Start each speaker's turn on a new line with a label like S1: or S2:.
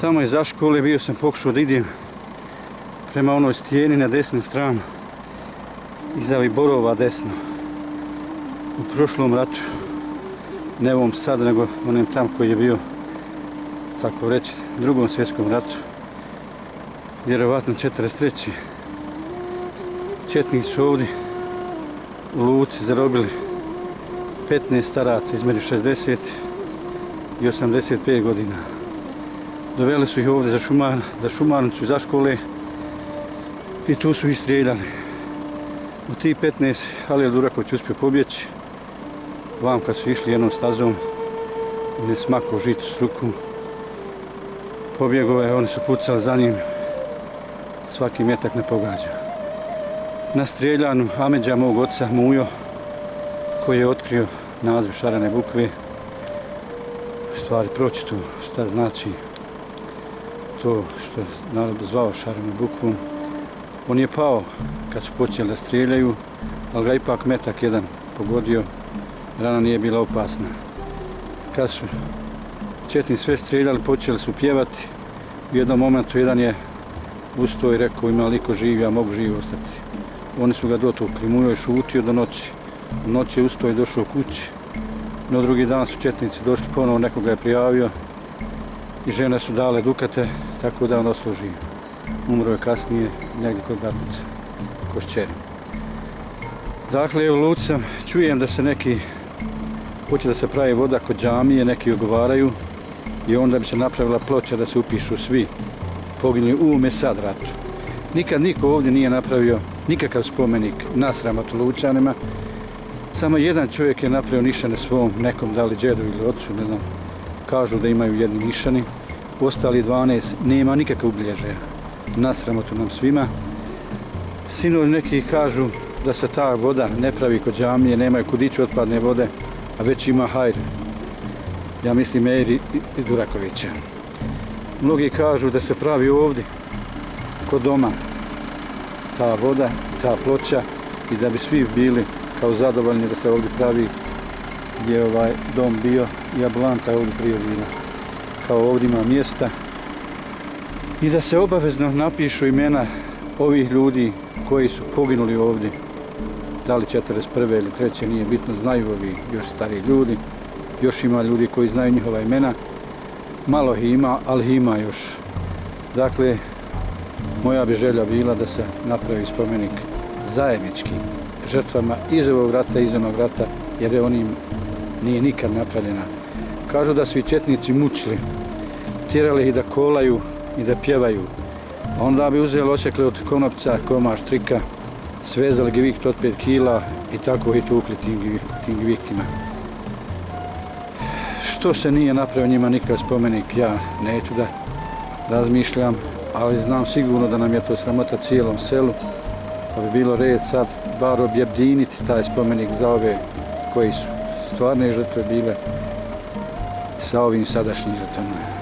S1: Tamo iza škole bio sam pokušao da idem prema onoj stijeni na desnu stranu, iza ovih borova desno. U prošlom ratu, ne ovom sad, nego onem tam koji je bio, tako reći, Drugom svjetskom ratu, vjerovatno 43. Četnici su ovdje u Luci zarobili 15 staraca između 60 i 85 godina. Doveli su ih ovdje za Šumarnicu, za škole i tu su ih strijeljali. U tih 15 Halil Duraković uspio pobjeći. Vam kad su išli jednom stazom, on je smakao žitu s rukom. Pobjegao je, oni su pucali za njim. Svaki metak ne pogađa. Na strijeljanu Amidža mog oca Mujo, koji je otkrio naziv Šarene bukve, u stvari proći tu šta znači to što je narod zvao Šarenu bukvom. On je pao kad su počeli da strijeljaju, ali ga ipak metak jedan pogodio, rana nije bila opasna. Kad su četnici sve strijeljali, počeli su pjevati. U jednom momentu jedan je ustao i rekao, ima li iko živ, ja mogu živ ostati. Oni su ga dotukli, Mujo je šutio do noći. U noći je ustao i došao kući. No drugi dan su četnici došli ponovo, nekoga je prijavio i žene su dale dukate, tako da on oslužio. Umro je kasnije negdje kod Garnice, Košćeri. Dakle, u Luci čujem da se neki hoće da se pravi voda kod džamije, neki ogovaraju i onda bi se napravila ploča da se upišu svi poginuli u Mesad ratu. Nikad niko ovdje nije napravio nikakav spomenik nasramatu Lučanima. Samo jedan čovjek je napravio nišane svom nekom, da li džedu ili ocu, ne znam. Kažu da imaju jedni nišani, ostali 12 nema nikakav obilježaja. Nasramotu nam svima. Sinovi neki kažu da se ta voda ne pravi kod džamije, nemaju kud ići otpadne vode, a već ima hajr. Ja mislim Eri iz Durakovića. Mnogi kažu da se pravi ovdje, kod doma, ta voda, ta ploča i da bi svi bili kao zadovoljni da se ovdje pravi gdje je ovaj dom bio i ambulanta ovdje prije bila. Kao ovdje ima mjesta i da se obavezno napišu imena ovih ljudi koji su poginuli ovdje. Da li 41. ili 3. nije bitno, znaju ovi još stariji ljudi. Još ima ljudi koji znaju njihova imena. Malo ih ima, ali ih ima još. Dakle, moja bi želja bila da se napravi spomenik zajednički žrtvama iz ovog rata i iz onog rata, jer je onim nije nikad napravljena. Kažu da su i četnici mučili, tjerali ih da kolaju i da pjevaju. Onda bi uzeli osekle od konopca, komad štrika, svezali gvikt od 5 kila i tako ih tukli tim gviktima. Što se nije napravio njima nikakav spomenik, ja neću da razmišljam, ali znam sigurno da nam je to sramota cijelom selu, pa bi bilo red sad bar objediniti taj spomenik za ove koji su stvarne žrtve bile sa ovim sadašnjim žrtvama.